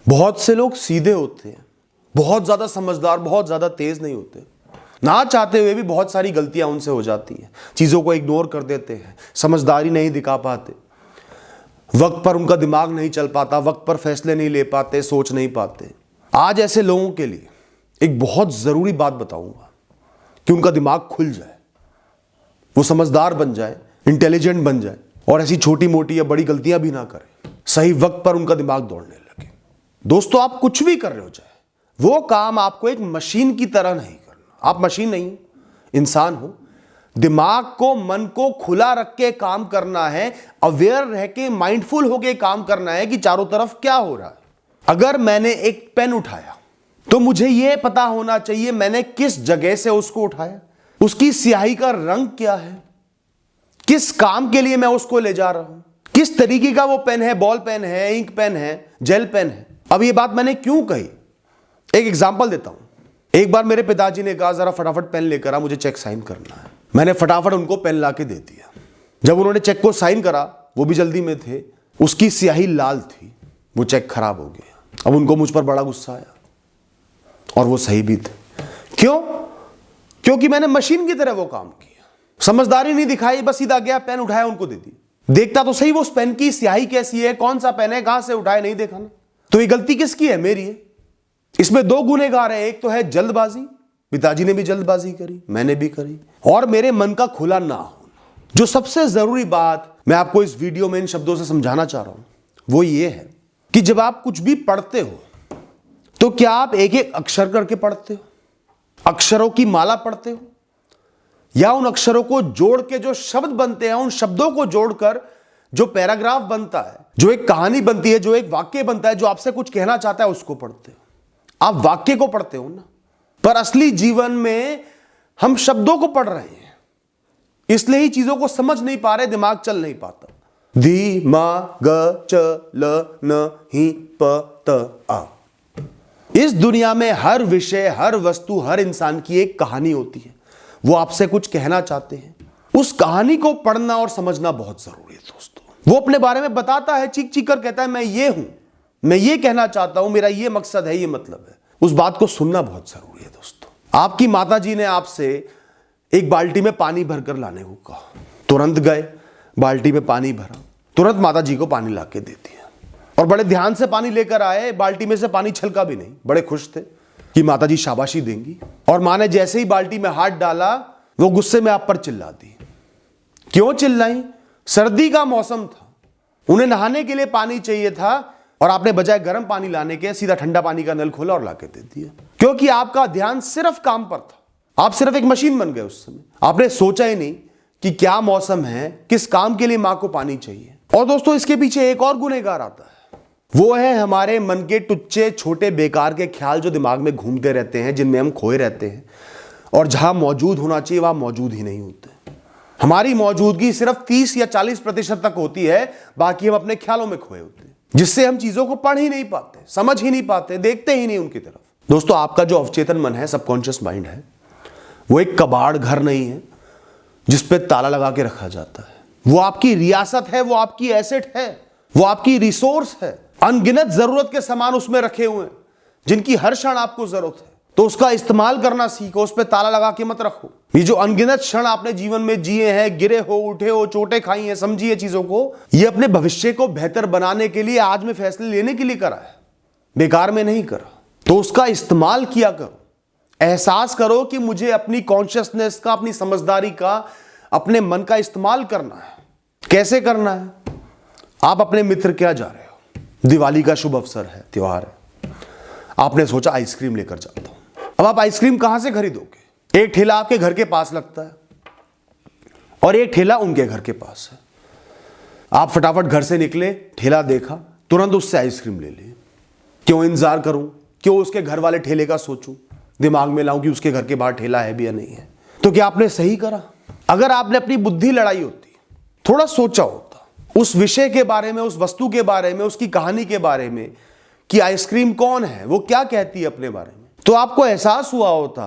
बहुत से लोग सीधे होते हैं, बहुत ज्यादा समझदार, बहुत ज्यादा तेज नहीं होते। ना चाहते हुए भी बहुत सारी गलतियां उनसे हो जाती हैं। चीजों को इग्नोर कर देते हैं, समझदारी नहीं दिखा पाते, वक्त पर उनका दिमाग नहीं चल पाता, वक्त पर फैसले नहीं ले पाते, सोच नहीं पाते। आज ऐसे लोगों के लिए एक बहुत जरूरी बात बताऊंगा कि उनका दिमाग खुल जाए, वो समझदार बन जाए, इंटेलिजेंट बन जाए और ऐसी छोटी मोटी या बड़ी गलतियां भी ना करें। सही वक्त पर उनका दिमाग दौड़ने लगे। दोस्तों, आप कुछ भी कर रहे हो चाहे, वो काम आपको एक मशीन की तरह नहीं करना। आप मशीन नहीं, इंसान हो। दिमाग को, मन को खुला रख के काम करना है, अवेयर रह के, माइंडफुल होके काम करना है कि चारों तरफ क्या हो रहा है। अगर मैंने एक पेन उठाया तो मुझे यह पता होना चाहिए मैंने किस जगह से उसको उठाया, उसकी स्याही का रंग क्या है, किस काम के लिए मैं उसको ले जा रहा हूं, किस तरीके का वो पेन है, बॉल पेन है, इंक पेन है, जेल पेन है। अब ये बात मैंने क्यों कही, एक एग्जांपल देता हूं। एक बार मेरे पिताजी ने कहा जरा फटाफट पेन लेकर आ, मुझे चेक साइन करना है। मैंने फटाफट उनको पेन लाके दे दिया। जब उन्होंने चेक को साइन करा, वो भी जल्दी में थे, उसकी स्याही लाल थी, वो चेक खराब हो गया। अब उनको मुझ पर बड़ा गुस्सा आया और वो सही भी थे। क्यों? क्योंकि मैंने मशीन की तरह वो काम किया, समझदारी नहीं दिखाई, बस सीधा गया, पेन उठाया, उनको दे दी। देखता तो सही वो उस पेन की स्याही कैसी है, कौन सा पेन है, कहां से उठाया, नहीं देखा ना। तो ये गलती किसकी है? मेरी है। इसमें दो गुनहगार हैं। एक तो है जल्दबाजी, पिताजी ने भी जल्दबाजी करी, मैंने भी करी, और मेरे मन का खुला ना होना। जो सबसे जरूरी बात मैं आपको इस वीडियो में इन शब्दों से समझाना चाह रहा हूं वो ये है कि जब आप कुछ भी पढ़ते हो तो क्या आप एक एक अक्षर करके पढ़ते हो, अक्षरों की माला पढ़ते हो, या उन अक्षरों को जोड़ के जो शब्द बनते हैं, उन शब्दों को जोड़कर जो पैराग्राफ बनता है, जो एक कहानी बनती है, जो एक वाक्य बनता है, जो आपसे कुछ कहना चाहता है, उसको पढ़ते हो। आप वाक्य को पढ़ते हो ना, पर असली जीवन में हम शब्दों को पढ़ रहे हैं, इसलिए ही चीजों को समझ नहीं पा रहे, दिमाग चल नहीं पाता। दिमाग चल नहीं पाता। इस दुनिया में हर विषय, हर वस्तु, हर इंसान की एक कहानी होती है। वो आपसे कुछ कहना चाहते हैं, उस कहानी को पढ़ना और समझना बहुत जरूरी है दोस्तों। वो अपने बारे में बताता है, चीख चीख कर कहता है मैं ये हूं, मैं ये कहना चाहता हूं, मेरा ये मकसद है, ये मतलब है। उस बात को सुनना बहुत जरूरी है दोस्तों। आपकी माताजी ने आपसे एक बाल्टी में पानी भरकर लाने को कहा, तुरंत गए, बाल्टी में पानी भरा, तुरंत माताजी को पानी लाके दे दिया और बड़े ध्यान से पानी लेकर आए। बाल्टी में से पानी छलका भी नहीं, बड़े खुश थे कि माताजी शाबाशी देंगी। और मां ने जैसे ही बाल्टी में हाथ डाला, वो गुस्से में आप पर चिल्ला दी। क्यों चिल्लाई? सर्दी का मौसम था, उन्हें नहाने के लिए पानी चाहिए था और आपने बजाय गर्म पानी लाने के सीधा ठंडा पानी का नल खोला और लाके दे दिया, क्योंकि आपका ध्यान सिर्फ काम पर था। आप सिर्फ एक मशीन बन गए उस समय। आपने सोचा ही नहीं कि क्या मौसम है, किस काम के लिए मां को पानी चाहिए। और दोस्तों, इसके पीछे एक और गुनहगार आता है। वो है हमारे मन के टुच्चे, छोटे, बेकार के ख्याल जो दिमाग में घूमते रहते हैं, जिनमें हम खोए रहते हैं और जहां मौजूद होना चाहिए वहां मौजूद ही नहीं होते। हमारी मौजूदगी सिर्फ 30 या 40% तक होती है, बाकी हम अपने ख्यालों में खोए होते हैं, जिससे हम चीजों को पढ़ ही नहीं पाते, समझ ही नहीं पाते, देखते ही नहीं उनकी तरफ। दोस्तों, आपका जो अवचेतन मन है, सबकॉन्शियस माइंड है, वो एक कबाड़ घर नहीं है जिसपे ताला लगा के रखा जाता है। वो आपकी रियासत है, वो आपकी एसेट है, वो आपकी रिसोर्स है। अनगिनत जरूरत के सामान उसमें रखे हुए हैं जिनकी हर क्षण आपको जरूरत है, तो उसका इस्तेमाल करना सीखो, उस पर ताला लगा के मत रखो। ये जो अनगिनत क्षण आपने जीवन में जिए हैं, गिरे हो, उठे हो, चोटें खाई हैं, समझिए चीजों को, ये अपने भविष्य को बेहतर बनाने के लिए, आज में फैसले लेने के लिए करा है, बेकार में नहीं करा। तो उसका इस्तेमाल किया करो। एहसास करो कि मुझे अपनी कॉन्शियसनेस का, अपनी समझदारी का, अपने मन का इस्तेमाल करना है। कैसे करना है? आप अपने मित्र क्या जा रहे हो, दिवाली का शुभ अवसर है, त्योहार है, आपने सोचा आइसक्रीम लेकर जाता हूं। अब आप आइसक्रीम कहां से खरीदोगे? एक ठेला आपके घर के पास लगता है और एक ठेला उनके घर के पास है। आप फटाफट घर से निकले, ठेला देखा, तुरंत उससे आइसक्रीम ले ली। क्यों इंतजार करूं, क्यों उसके घर वाले ठेले का सोचूं, दिमाग में लाऊं कि उसके घर के बाहर ठेला है भी या नहीं है। तो क्या आपने सही करा? अगर आपने अपनी बुद्धि लड़ाई होती, थोड़ा सोचा होता उस विषय के बारे में, उस वस्तु के बारे में, उसकी कहानी के बारे में कि आइसक्रीम कौन है, वो क्या कहती है अपने बारे में, तो आपको एहसास हुआ होता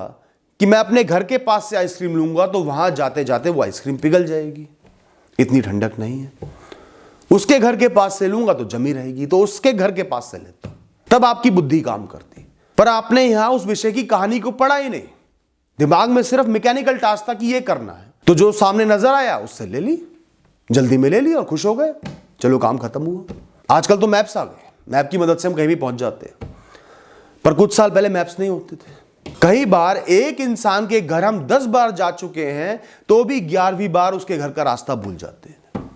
कि मैं अपने घर के पास से आइसक्रीम लूंगा तो वहां जाते जाते वो आइसक्रीम पिघल जाएगी, इतनी ठंडक नहीं है। उसके घर के पास से लूंगा तो जमी रहेगी, तो उसके घर के पास से लेता। तब आपकी बुद्धि काम करती। पर आपने यहां उस विषय की कहानी को पढ़ा ही नहीं, दिमाग में सिर्फ मैकेनिकल टास्क था कि ये करना है, तो जो सामने नजर आया उससे ले ली, जल्दी में ले ली और खुश हो गए, चलो काम खत्म हुआ। आजकल तो मैप्स आ गए, मैप की मदद से हम कहीं भी पहुंच जाते हैं, पर कुछ साल पहले मैप्स नहीं होते थे। कई बार एक इंसान के घर हम 10 बार जा चुके हैं तो भी 11वीं बार उसके घर का रास्ता भूल जाते हैं।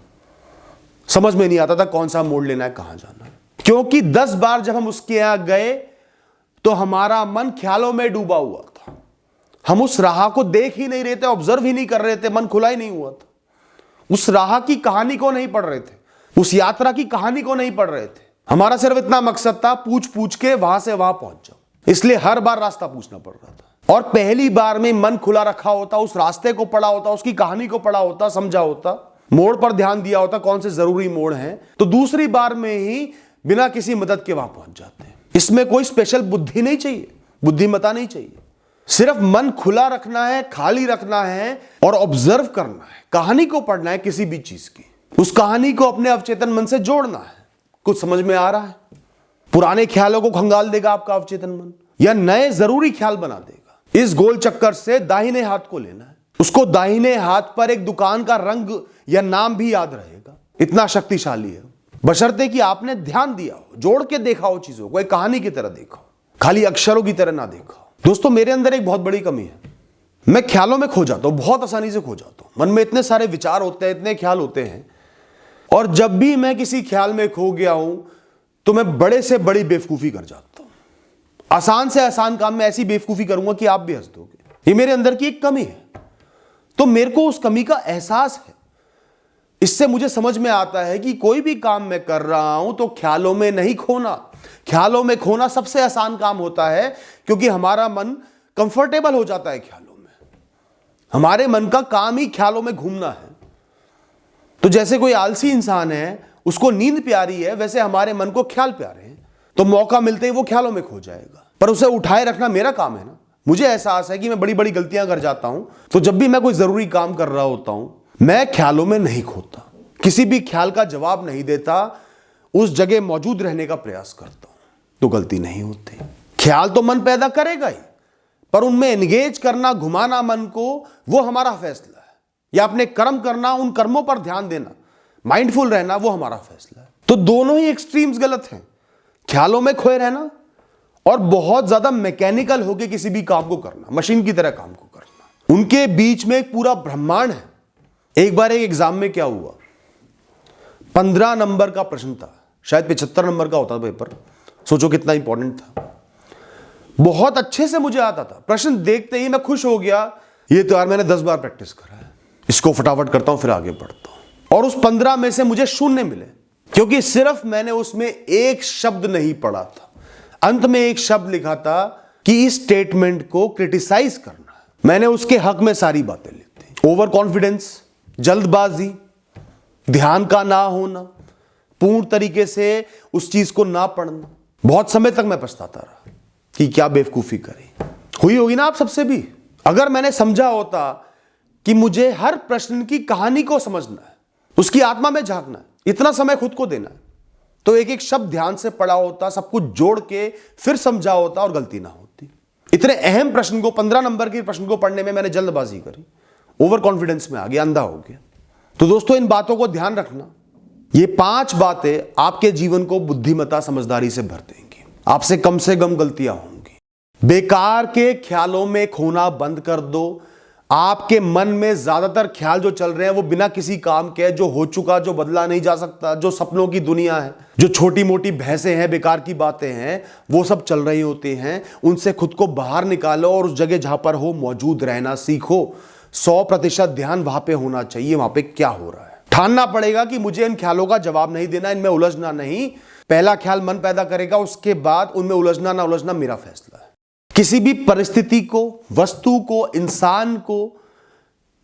समझ में नहीं आता था कौन सा मोड़ लेना है, कहां जाना है, क्योंकि 10 बार जब हम उसके यहां गए तो हमारा मन ख्यालों में डूबा हुआ था। हम उस राह को देख ही नहीं रहे थे, ऑब्जर्व ही नहीं कर रहे थे, मन खुला ही नहीं हुआ था। उस राह की कहानी को नहीं पढ़ रहे थे, उस यात्रा की कहानी को नहीं पढ़ रहे थे। हमारा सिर्फ इतना मकसद था, पूछ पूछ के वहां से वहां पहुंच जाओ, इसलिए हर बार रास्ता पूछना पड़ रहा था। और पहली बार में मन खुला रखा होता, उस रास्ते को पढ़ा होता, उसकी कहानी को पढ़ा होता, समझा होता, मोड़ पर ध्यान दिया होता कौन से जरूरी मोड़ हैं, तो दूसरी बार में ही बिना किसी मदद के वहां पहुंच जाते हैं। इसमें कोई स्पेशल बुद्धि नहीं चाहिए, बुद्धिमत्ता नहीं चाहिए, सिर्फ मन खुला रखना है, खाली रखना है और ऑब्जर्व करना है, कहानी को पढ़ना है किसी भी चीज की, उस कहानी को अपने अवचेतन मन से जोड़ना है। कुछ समझ में आ रहा है? पुराने ख्यालों को खंगाल देगा आपका अवचेतन मन या नए जरूरी ख्याल बना देगा। इस गोल चक्कर से दाहिने हाथ को लेना है, उसको दाहिने हाथ पर एक दुकान का रंग या नाम भी याद रहेगा, इतना शक्तिशाली है, बशर्ते कि आपने ध्यान दिया हो, जोड़ के देखा हो चीजों को, एक कहानी की तरह देखा हो, खाली अक्षरों की तरह ना देखा हो। दोस्तों, मेरे अंदर एक बहुत बड़ी कमी है, मैं ख्यालों में खो जाता हूं, बहुत आसानी से खो जाता हूं। मन में इतने सारे विचार होते हैं, इतने ख्याल होते हैं, और जब भी मैं किसी ख्याल में खो गया हूं तो मैं बड़े से बड़ी बेवकूफी कर जाता हूं। आसान से आसान काम में ऐसी बेवकूफी करूंगा कि आप भी हंस दोगे। ये मेरे अंदर की एक कमी है, तो मेरे को उस कमी का एहसास है। इससे मुझे समझ में आता है कि कोई भी काम मैं कर रहा हूं तो ख्यालों में नहीं खोना। ख्यालों में खोना सबसे आसान काम होता है, क्योंकि हमारा मन कंफर्टेबल हो जाता है ख्यालों में। हमारे मन का काम ही ख्यालों में घूमना है। तो जैसे कोई आलसी इंसान है, उसको नींद प्यारी है, वैसे हमारे मन को ख्याल प्यारे हैं, तो मौका मिलते ही वो ख्यालों में खो जाएगा। पर उसे उठाए रखना मेरा काम है ना। मुझे एहसास है कि मैं बड़ी बड़ी गलतियां कर जाता हूं, तो जब भी मैं कोई जरूरी काम कर रहा होता हूं, मैं ख्यालों में नहीं खोता, किसी भी ख्याल का जवाब नहीं देता, उस जगह मौजूद रहने का प्रयास करता हूं, तो गलती नहीं होती। ख्याल तो मन पैदा करेगा ही, पर उनमें एंगेज करना, घुमाना मन को, वो हमारा फैसला है। या अपने कर्म करना, उन कर्मों पर ध्यान देना, माइंडफुल रहना, वो हमारा फैसला है। तो दोनों ही एक्सट्रीम्स गलत हैं, ख्यालों में खोए रहना और बहुत ज्यादा मैकेनिकल होकर किसी भी काम को करना, मशीन की तरह काम को करना। उनके बीच में एक पूरा ब्रह्मांड है। एक बार एक एग्जाम में क्या हुआ, 15 नंबर का प्रश्न था, शायद 75 नंबर का होता पेपर, सोचो कितना इंपॉर्टेंट था। बहुत अच्छे से मुझे आता था, प्रश्न देखते ही मैं खुश हो गया, ये तो यार मैंने 10 बार प्रैक्टिस करा है, इसको फटाफट करता हूं फिर आगे बढ़ता हूं। और उस 15 में से मुझे 0 मिले, क्योंकि सिर्फ मैंने उसमें एक शब्द नहीं पढ़ा था। अंत में एक शब्द लिखा था कि इस स्टेटमेंट को क्रिटिसाइज करना है। मैंने उसके हक में सारी बातें लिख दी। ओवर कॉन्फिडेंस, जल्दबाजी, ध्यान का ना होना, पूर्ण तरीके से उस चीज को ना पढ़ना। बहुत समय तक मैं पछताता रहा कि क्या बेवकूफी करी। हुई होगी ना आप सबसे भी। अगर मैंने समझा होता कि मुझे हर प्रश्न की कहानी को समझना है, उसकी आत्मा में झांकना है, इतना समय खुद को देना है, तो एक एक शब्द ध्यान से पढ़ा होता, सब कुछ जोड़ के फिर समझा होता और गलती ना होती। इतने अहम प्रश्न को, 15 नंबर के प्रश्न को पढ़ने में मैंने जल्दबाजी करी, ओवर कॉन्फिडेंस में आ गया, अंधा हो गया। तो दोस्तों, इन बातों को ध्यान रखना। ये 5 बातें आपके जीवन को बुद्धिमत्ता, समझदारी से भर देंगी। आपसे कम गलतियां होंगी। बेकार के ख्यालों में खोना बंद कर दो। आपके मन में ज्यादातर ख्याल जो चल रहे हैं वो बिना किसी काम के, जो हो चुका, जो बदला नहीं जा सकता, जो सपनों की दुनिया है, जो छोटी मोटी बहसें हैं, बेकार की बातें हैं, वो सब चल रही होती हैं। उनसे खुद को बाहर निकालो और उस जगह जहां पर हो मौजूद रहना सीखो। 100% ध्यान वहां पे होना चाहिए, वहां पे क्या हो रहा है। ठानना पड़ेगा कि मुझे इन ख्यालों का जवाब नहीं देना, इनमें उलझना नहीं। पहला ख्याल मन पैदा करेगा, उसके बाद उनमें उलझना ना उलझना मेरा फैसला है। किसी भी परिस्थिति को, वस्तु को, इंसान को,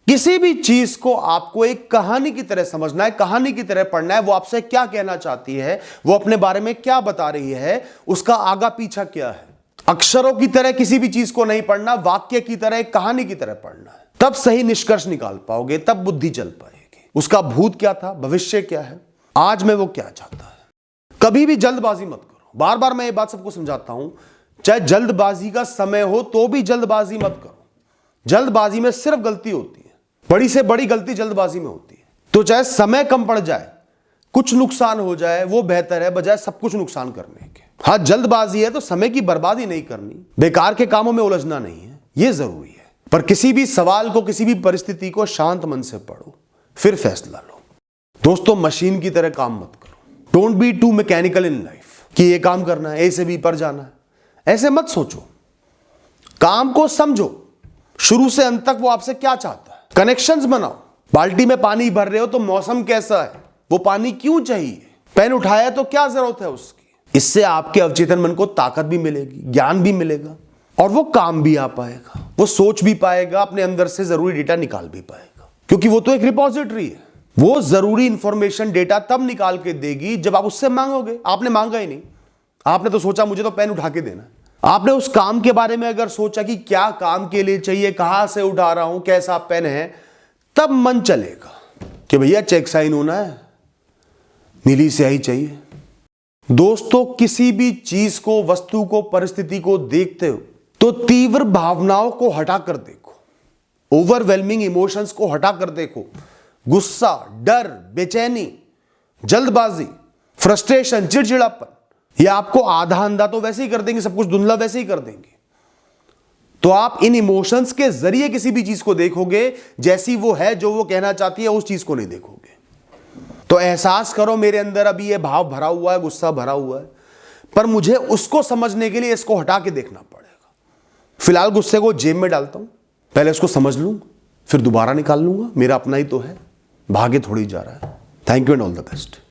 किसी भी चीज को आपको एक कहानी की तरह समझना है, कहानी की तरह पढ़ना है। वो आपसे क्या कहना चाहती है, वो अपने बारे में क्या बता रही है, उसका आगा पीछा क्या है। अक्षरों की तरह किसी भी चीज को नहीं पढ़ना, वाक्य की तरह, एक कहानी की तरह पढ़ना है। तब सही निष्कर्ष निकाल पाओगे, तब बुद्धि चल पाएगी। उसका भूत क्या था, भविष्य क्या है, आज में वो क्या चाहता है। कभी भी जल्दबाजी मत करो, बार बार मैं ये बात सबको समझाता हूं, चाहे जल्दबाजी का समय हो तो भी जल्दबाजी मत करो। जल्दबाजी में सिर्फ गलती होती है, बड़ी से बड़ी गलती जल्दबाजी में होती है। तो चाहे समय कम पड़ जाए, कुछ नुकसान हो जाए, वो बेहतर है बजाय सब कुछ नुकसान करने के। हाँ, जल्दबाजी है तो समय की बर्बादी नहीं करनी, बेकार के कामों में उलझना नहीं है, ये जरूरी है। पर किसी भी सवाल को, किसी भी परिस्थिति को शांत मन से पढ़ो, फिर फैसला लो। दोस्तों, मशीन की तरह काम मत करो। Don't be too mechanical in life कि ये काम करना है, ए से बी पर जाना है, ऐसे मत सोचो। काम को समझो, शुरू से अंत तक वो आपसे क्या चाहता है। कनेक्शंस बनाओ। बाल्टी में पानी भर रहे हो तो मौसम कैसा है, वो पानी क्यों चाहिए, पेन उठाया तो क्या जरूरत है उसकी। इससे आपके अवचेतन मन को ताकत भी मिलेगी, ज्ञान भी मिलेगा, और वो काम भी आ पाएगा, वो सोच भी पाएगा, अपने अंदर से जरूरी डेटा निकाल भी पाएगा। क्योंकि वो तो एक रिपोजिटरी है, वो जरूरी इंफॉर्मेशन डेटा तब निकाल के देगी जब आप उससे मांगोगे। आपने मांगा ही नहीं, आपने तो सोचा मुझे तो पेन उठा के देना। आपने उस काम के बारे में अगर सोचा कि क्या काम के लिए चाहिए, कहां से उठा रहा हूं, कैसा पेन है, तब मन चलेगा कि भैया चेक साइन होना है, नीली स्याही चाहिए। दोस्तों, किसी भी चीज को, वस्तु को, परिस्थिति को देखते हो तो तीव्र भावनाओं को हटाकर देखो, ओवरवेलमिंग इमोशंस को हटाकर देखो। गुस्सा, डर, बेचैनी, जल्दबाजी, फ्रस्ट्रेशन, चिड़चिड़ापन, ये आपको आधा अंधा तो वैसे ही कर देंगे, सब कुछ धुंधला वैसे ही कर देंगे। तो आप इन इमोशंस के जरिए किसी भी चीज को देखोगे जैसी वो है, जो वो कहना चाहती है, उस चीज को नहीं देखोगे। तो एहसास करो मेरे अंदर अभी ये भाव भरा हुआ है, गुस्सा भरा हुआ है, पर मुझे उसको समझने के लिए इसको हटा के देखना पड़ेगा। फिलहाल गुस्से को जेब में डालता हूं, पहले इसको समझ लूं, फिर दोबारा निकाल लूंगा। मेरा अपना ही तो है, भागे थोड़ी जा रहा है। Thank you and all the best.